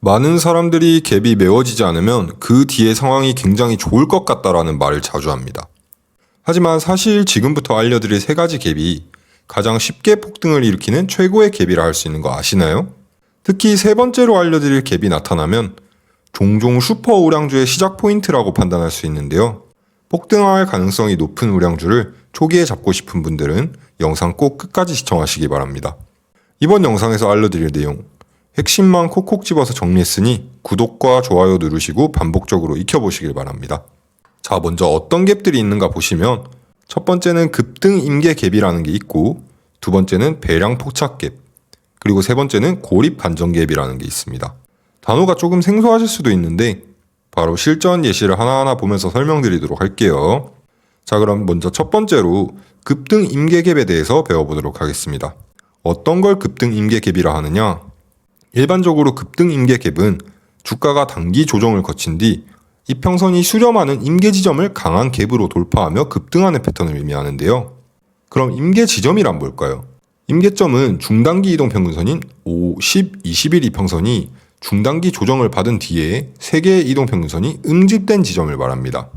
많은 사람들이 갭이 메워지지 않으면 그 뒤의 상황이 굉장히 좋을 것 같다라는 말을 자주 합니다. 하지만 사실 지금부터 알려드릴 세 가지 갭이 가장 쉽게 폭등을 일으키는 최고의 갭이라 할 수 있는 거 아시나요? 특히 세 번째로 알려드릴 갭이 나타나면 종종 슈퍼 우량주의 시작 포인트라고 판단할 수 있는데요. 폭등할 가능성이 높은 우량주를 초기에 잡고 싶은 분들은 영상 꼭 끝까지 시청하시기 바랍니다. 이번 영상에서 알려드릴 내용, 핵심만 콕콕 집어서 정리했으니 구독과 좋아요 누르시고 반복적으로 익혀보시길 바랍니다. 자, 먼저 어떤 갭들이 있는가 보시면 첫 번째는 급등 임계 갭이라는 게 있고, 두 번째는 배량 포착 갭, 그리고 세 번째는 고립 반전 갭이라는 게 있습니다. 단어가 조금 생소하실 수도 있는데 바로 실전 예시를 하나하나 보면서 설명드리도록 할게요. 자, 그럼 먼저 첫 번째로 급등 임계 갭에 대해서 배워보도록 하겠습니다. 어떤 걸 급등 임계 갭이라 하느냐? 일반적으로 급등 임계 갭은 주가가 단기 조정을 거친 뒤 이평선이 수렴하는 임계 지점을 강한 갭으로 돌파하며 급등하는 패턴을 의미하는데요. 그럼 임계 지점이란 뭘까요? 임계점은 중단기 이동평균선인 5, 10, 21 이평선이 중단기 조정을 받은 뒤에 3개의 이동평균선이 응집된 지점을 말합니다.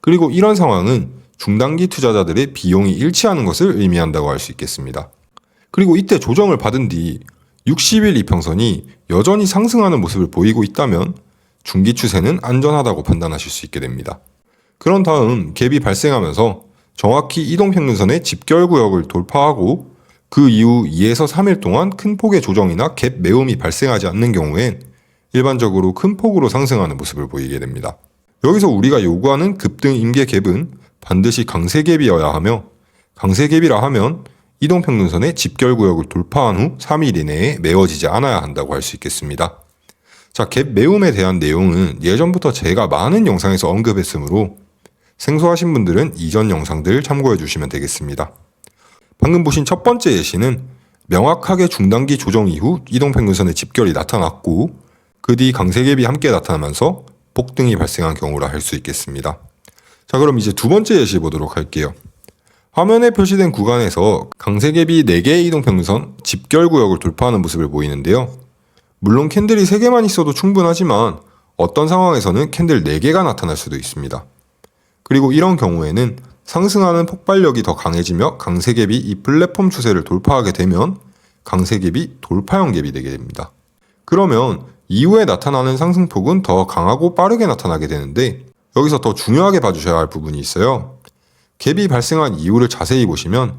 그리고 이런 상황은 중단기 투자자들의 비용이 일치하는 것을 의미한다고 할 수 있겠습니다. 그리고 이때 조정을 받은 뒤 60일 이평선이 여전히 상승하는 모습을 보이고 있다면 중기 추세는 안전하다고 판단하실 수 있게 됩니다. 그런 다음 갭이 발생하면서 정확히 이동평균선의 집결구역을 돌파하고 그 이후 2에서 3일 동안 큰 폭의 조정이나 갭 매움이 발생하지 않는 경우엔 일반적으로 큰 폭으로 상승하는 모습을 보이게 됩니다. 여기서 우리가 요구하는 급등 임계 갭은 반드시 강세 갭이어야 하며, 강세 갭이라 하면 이동평균선의 집결구역을 돌파한 후 3일 이내에 메워지지 않아야 한다고 할 수 있겠습니다. 자, 갭 매움에 대한 내용은 예전부터 제가 많은 영상에서 언급했으므로 생소하신 분들은 이전 영상들 참고해 주시면 되겠습니다. 방금 보신 첫 번째 예시는 명확하게 중단기 조정 이후 이동평균선의 집결이 나타났고 그 뒤 강세 갭이 함께 나타나면서 폭등이 발생한 경우라 할 수 있겠습니다. 자, 그럼 이제 두 번째 예시 보도록 할게요. 화면에 표시된 구간에서 강세 갭이 4개의 이동평균선 집결구역을 돌파하는 모습을 보이는데요. 물론 캔들이 3개만 있어도 충분하지만 어떤 상황에서는 캔들 4개가 나타날 수도 있습니다. 그리고 이런 경우에는 상승하는 폭발력이 더 강해지며 강세 갭이 이 플랫폼 추세를 돌파하게 되면 강세 갭이 돌파형 갭이 되게 됩니다. 그러면 이후에 나타나는 상승폭은 더 강하고 빠르게 나타나게 되는데 여기서 더 중요하게 봐주셔야 할 부분이 있어요. 갭이 발생한 이유를 자세히 보시면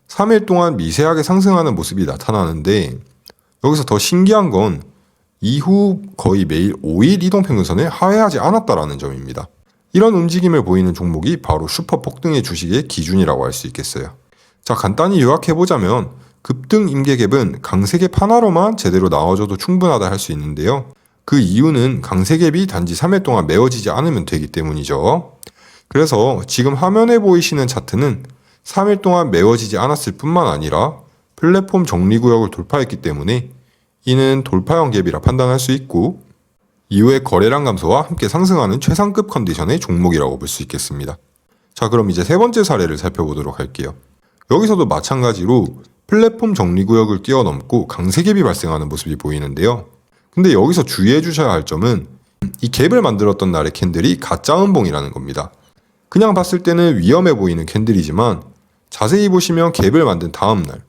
3일 동안 미세하게 상승하는 모습이 나타나는데 여기서 더 신기한 건 이후 거의 매일 5일 이동평균선을 하회하지 않았다라는 점입니다. 이런 움직임을 보이는 종목이 바로 슈퍼 폭등의 주식의 기준이라고 할 수 있겠어요. 자, 간단히 요약해보자면 급등 임계갭은 강세갭 하나로만 제대로 나와줘도 충분하다 할 수 있는데요. 그 이유는 강세갭이 단지 3일 동안 메워지지 않으면 되기 때문이죠. 그래서 지금 화면에 보이시는 차트는 3일 동안 메워지지 않았을 뿐만 아니라 플랫폼 정리구역을 돌파했기 때문에 이는 돌파형 갭이라 판단할 수 있고 이후에 거래량 감소와 함께 상승하는 최상급 컨디션의 종목이라고 볼 수 있겠습니다. 자, 그럼 이제 세 번째 사례를 살펴보도록 할게요. 여기서도 마찬가지로 플랫폼 정리구역을 뛰어넘고 강세 갭이 발생하는 모습이 보이는데요. 근데 여기서 주의해 주셔야 할 점은 이 갭을 만들었던 날의 캔들이 가짜 음봉이라는 겁니다. 그냥 봤을 때는 위험해 보이는 캔들이지만 자세히 보시면 갭을 만든 다음 날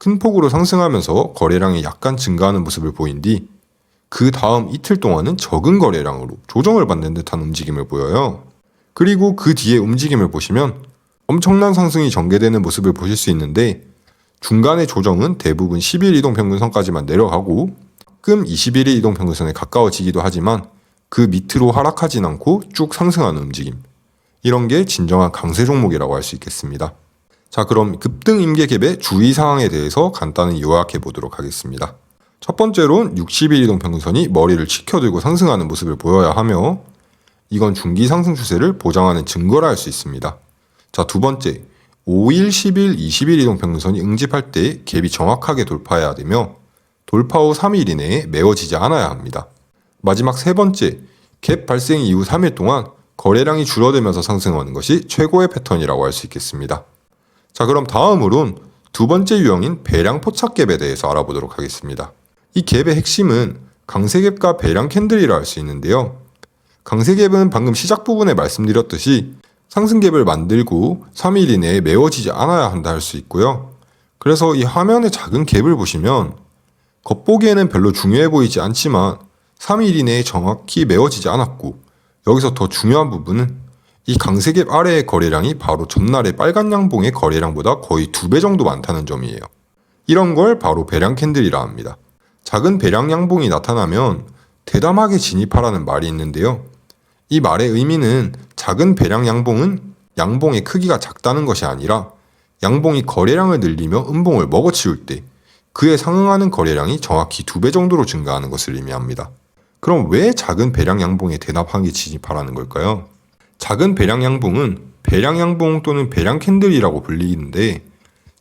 큰 폭으로 상승하면서 거래량이 약간 증가하는 모습을 보인 뒤 그 다음 이틀 동안은 적은 거래량으로 조정을 받는 듯한 움직임을 보여요. 그리고 그 뒤에 움직임을 보시면 엄청난 상승이 전개되는 모습을 보실 수 있는데 중간의 조정은 대부분 10일 이동평균선까지만 내려가고 가끔 21일 이동평균선에 가까워지기도 하지만 그 밑으로 하락하진 않고 쭉 상승하는 움직임. 이런 게 진정한 강세 종목이라고 할 수 있겠습니다. 자, 그럼 급등 임계갭의 주의사항에 대해서 간단히 요약해 보도록 하겠습니다. 첫 번째로는 60일 이동평균선이 머리를 치켜들고 상승하는 모습을 보여야 하며 이건 중기 상승 추세를 보장하는 증거라 할 수 있습니다. 자, 두 번째, 5일, 10일, 20일 이동평균선이 응집할 때 갭이 정확하게 돌파해야 되며 돌파 후 3일 이내에 메워지지 않아야 합니다. 마지막 세 번째, 갭 발생 이후 3일 동안 거래량이 줄어들면서 상승하는 것이 최고의 패턴이라고 할 수 있겠습니다. 자, 그럼 다음으론 두 번째 유형인 배량 포착 갭에 대해서 알아보도록 하겠습니다. 이 갭의 핵심은 강세갭과 배량 캔들이라 할 수 있는데요. 강세갭은 방금 시작 부분에 말씀드렸듯이 상승갭을 만들고 3일 이내에 메워지지 않아야 한다 할 수 있고요. 그래서 이 화면의 작은 갭을 보시면 겉보기에는 별로 중요해 보이지 않지만 3일 이내에 정확히 메워지지 않았고, 여기서 더 중요한 부분은 이 강세갭 아래의 거래량이 바로 전날의 빨간 양봉의 거래량보다 거의 2배 정도 많다는 점이에요. 이런 걸 바로 배량 캔들이라 합니다. 작은 배량 양봉이 나타나면 대담하게 진입하라는 말이 있는데요. 이 말의 의미는 작은 배량 양봉은 양봉의 크기가 작다는 것이 아니라 양봉이 거래량을 늘리며 음봉을 먹어치울 때 그에 상응하는 거래량이 정확히 2배 정도로 증가하는 것을 의미합니다. 그럼 왜 작은 배량 양봉에 대담하게 진입하라는 걸까요? 작은 배량 양봉은 배량 양봉 또는 배량 캔들이라고 불리는데,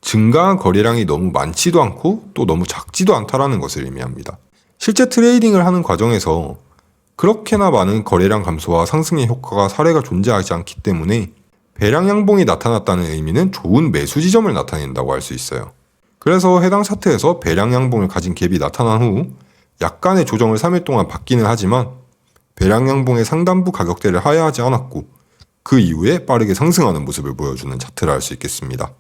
증가한 거래량이 너무 많지도 않고 또 너무 작지도 않다라는 것을 의미합니다. 실제 트레이딩을 하는 과정에서 그렇게나 많은 거래량 감소와 상승의 효과가 사례가 존재하지 않기 때문에 배량 양봉이 나타났다는 의미는 좋은 매수 지점을 나타낸다고 할 수 있어요. 그래서 해당 차트에서 배량 양봉을 가진 갭이 나타난 후 약간의 조정을 3일 동안 받기는 하지만 배량 양봉의 상단부 가격대를 하회하지 않았고, 그 이후에 빠르게 상승하는 모습을 보여주는 차트라 할 수 있겠습니다.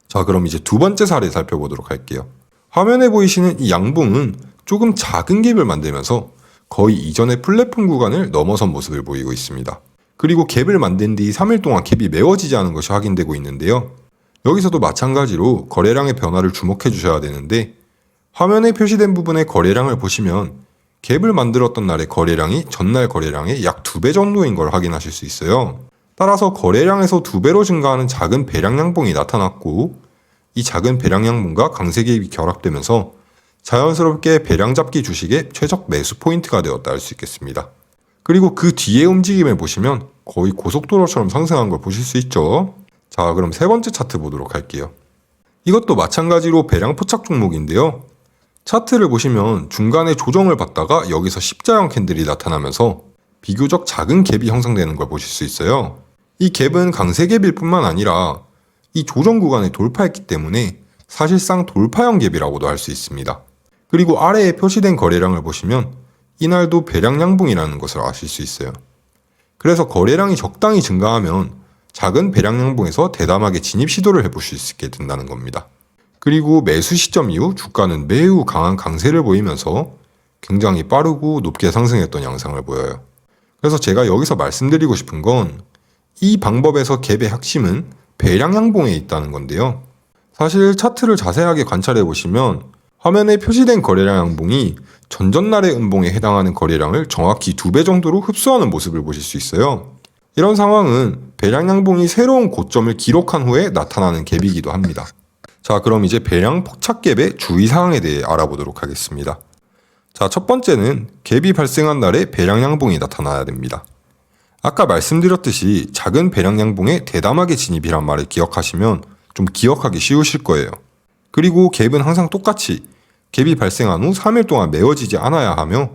자, 그럼 이제 두 번째 사례 살펴보도록 할게요. 화면에 보이시는 이 양봉은 조금 작은 갭을 만들면서 거의 이전의 플랫폼 구간을 넘어선 모습을 보이고 있습니다. 그리고 갭을 만든 뒤 3일 동안 갭이 메워지지 않은 것이 확인되고 있는데요. 여기서도 마찬가지로 거래량의 변화를 주목해 주셔야 되는데, 화면에 표시된 부분의 거래량을 보시면 갭을 만들었던 날의 거래량이 전날 거래량의 약 2배 정도인 걸 확인하실 수 있어요. 따라서 거래량에서 2배로 증가하는 작은 배량 양봉이 나타났고, 이 작은 배량 양봉과 강세갭이 결합되면서 자연스럽게 배량 잡기 주식의 최적 매수 포인트가 되었다 할 수 있겠습니다. 그리고 그 뒤의 움직임을 보시면 거의 고속도로처럼 상승한 걸 보실 수 있죠. 자, 그럼 세 번째 차트 보도록 할게요. 이것도 마찬가지로 배량 포착 종목인데요. 차트를 보시면 중간에 조정을 받다가 여기서 십자형 캔들이 나타나면서 비교적 작은 갭이 형성되는 걸 보실 수 있어요. 이 갭은 강세갭일 뿐만 아니라 이 조정 구간을 돌파했기 때문에 사실상 돌파형 갭이라고도 할 수 있습니다. 그리고 아래에 표시된 거래량을 보시면 이날도 배량 양봉이라는 것을 아실 수 있어요. 그래서 거래량이 적당히 증가하면 작은 배량 양봉에서 대담하게 진입 시도를 해볼 수 있게 된다는 겁니다. 그리고 매수 시점 이후 주가는 매우 강한 강세를 보이면서 굉장히 빠르고 높게 상승했던 양상을 보여요. 그래서 제가 여기서 말씀드리고 싶은 건 이 방법에서 갭의 핵심은 배량 양봉에 있다는 건데요. 사실 차트를 자세하게 관찰해 보시면 화면에 표시된 거래량 양봉이 전전날의 음봉에 해당하는 거래량을 정확히 2배 정도로 흡수하는 모습을 보실 수 있어요. 이런 상황은 배량 양봉이 새로운 고점을 기록한 후에 나타나는 갭이기도 합니다. 자, 그럼 이제 배량 포착 갭의 주의사항에 대해 알아보도록 하겠습니다. 자, 첫 번째는 갭이 발생한 날에 배량 양봉이 나타나야 됩니다. 아까 말씀드렸듯이 작은 배량 양봉에 대담하게 진입이란 말을 기억하시면 좀 기억하기 쉬우실 거예요. 그리고 갭은 항상 똑같이 갭이 발생한 후 3일 동안 메워지지 않아야 하며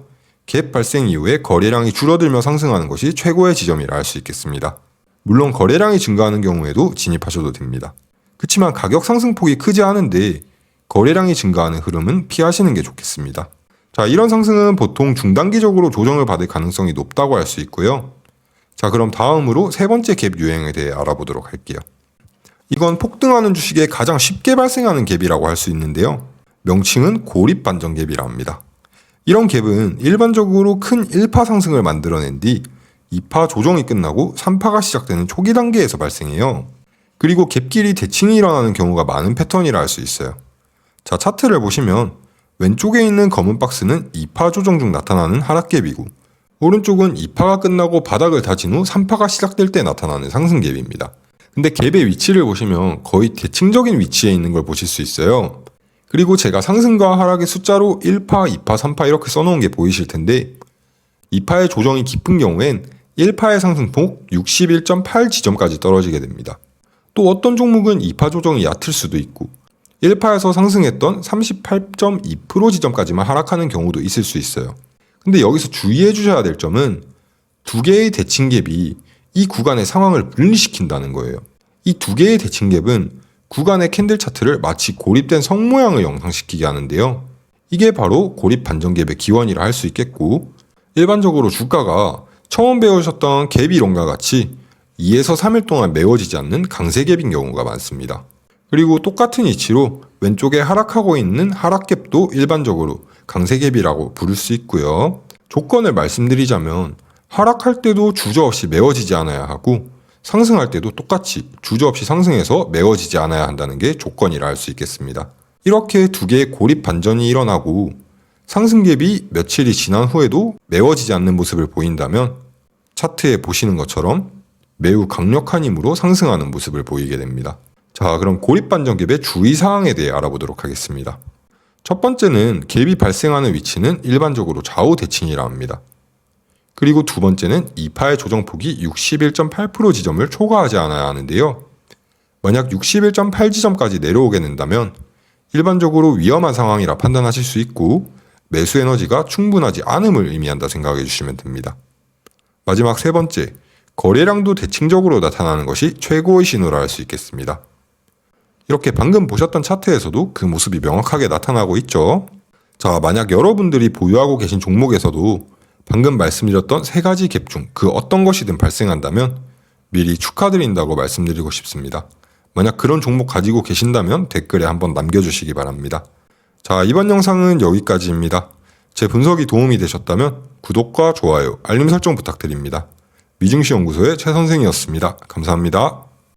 갭 발생 이후에 거래량이 줄어들며 상승하는 것이 최고의 지점이라 할 수 있겠습니다. 물론 거래량이 증가하는 경우에도 진입하셔도 됩니다. 그렇지만 가격 상승폭이 크지 않은데 거래량이 증가하는 흐름은 피하시는 게 좋겠습니다. 자, 이런 상승은 보통 중단기적으로 조정을 받을 가능성이 높다고 할 수 있고요. 자, 그럼 다음으로 세 번째 갭 유형에 대해 알아보도록 할게요. 이건 폭등하는 주식에 가장 쉽게 발생하는 갭이라고 할 수 있는데요. 명칭은 고립 반전 갭이라 합니다. 이런 갭은 일반적으로 큰 1파 상승을 만들어낸 뒤 2파 조정이 끝나고 3파가 시작되는 초기 단계에서 발생해요. 그리고 갭끼리 대칭이 일어나는 경우가 많은 패턴이라 할 수 있어요. 자, 차트를 보시면 왼쪽에 있는 검은 박스는 2파 조정 중 나타나는 하락갭이고, 오른쪽은 2파가 끝나고 바닥을 다진 후 3파가 시작될 때 나타나는 상승갭입니다. 근데 갭의 위치를 보시면 거의 대칭적인 위치에 있는 걸 보실 수 있어요. 그리고 제가 상승과 하락의 숫자로 1파, 2파, 3파 이렇게 써놓은 게 보이실 텐데, 2파의 조정이 깊은 경우엔 1파의 상승폭 61.8 지점까지 떨어지게 됩니다. 또 어떤 종목은 2파 조정이 얕을 수도 있고 1파에서 상승했던 38.2% 지점까지만 하락하는 경우도 있을 수 있어요. 근데 여기서 주의해 주셔야 될 점은 두 개의 대칭갭이 이 구간의 상황을 분리시킨다는 거예요. 이 두 개의 대칭갭은 구간의 캔들 차트를 마치 고립된 성 모양을 형성시키게 하는데요. 이게 바로 고립 반전갭의 기원이라 할 수 있겠고, 일반적으로 주가가 처음 배우셨던 갭 이론과 같이 2에서 3일 동안 메워지지 않는 강세갭인 경우가 많습니다. 그리고 똑같은 이치로 왼쪽에 하락하고 있는 하락갭도 일반적으로 강세갭이라고 부를 수 있고요. 조건을 말씀드리자면 하락할 때도 주저없이 메워지지 않아야 하고 상승할 때도 똑같이 주저없이 상승해서 메워지지 않아야 한다는 게 조건이라 할 수 있겠습니다. 이렇게 두 개의 고립 반전이 일어나고 상승갭이 며칠이 지난 후에도 메워지지 않는 모습을 보인다면 차트에 보시는 것처럼 매우 강력한 힘으로 상승하는 모습을 보이게 됩니다. 자, 그럼 고립 반전갭의 주의사항에 대해 알아보도록 하겠습니다. 첫 번째는 갭이 발생하는 위치는 일반적으로 좌우 대칭이라 합니다. 그리고 두 번째는 2파의 조정폭이 61.8% 지점을 초과하지 않아야 하는데요. 만약 61.8 지점까지 내려오게 된다면 일반적으로 위험한 상황이라 판단하실 수 있고 매수 에너지가 충분하지 않음을 의미한다 생각해 주시면 됩니다. 마지막 세 번째, 거래량도 대칭적으로 나타나는 것이 최고의 신호라 할 수 있겠습니다. 이렇게 방금 보셨던 차트에서도 그 모습이 명확하게 나타나고 있죠. 자, 만약 여러분들이 보유하고 계신 종목에서도 방금 말씀드렸던 세 가지 갭 중 그 어떤 것이든 발생한다면 미리 축하드린다고 말씀드리고 싶습니다. 만약 그런 종목 가지고 계신다면 댓글에 한번 남겨주시기 바랍니다. 자, 이번 영상은 여기까지입니다. 제 분석이 도움이 되셨다면 구독과 좋아요, 알림 설정 부탁드립니다. 미증시 연구소의 최 선생이었습니다. 감사합니다.